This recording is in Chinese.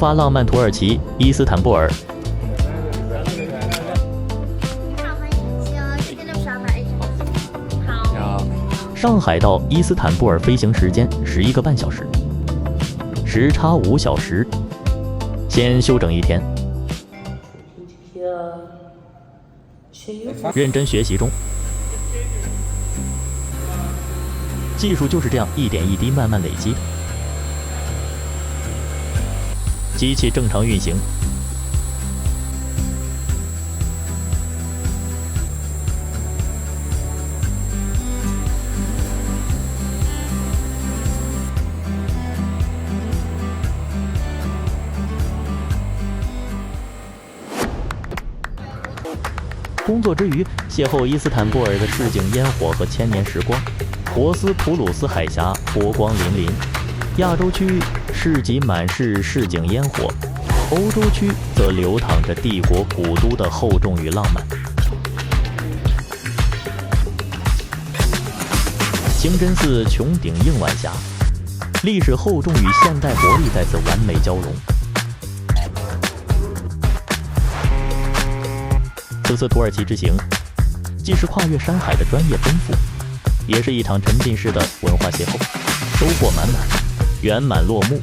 发浪漫土耳其伊斯坦布尔。上海到伊斯坦布尔飞行时间11个半小时，时差5小时，先休整1天。认真学习中，技术就是这样一点一滴慢慢累积的。机器正常运行。工作之余，邂逅伊斯坦布尔的市井烟火和千年时光。博斯普鲁斯海峡波光粼粼，亚洲区市集满是市井烟火，欧洲区则流淌着帝国古都的厚重与浪漫。清真寺穹顶映晚霞，历史厚重与现代活力在此完美交融。此次土耳其之行，既是跨越山海的专业奔赴，也是一场沉浸式的文化邂逅，收获满满，圆满落幕。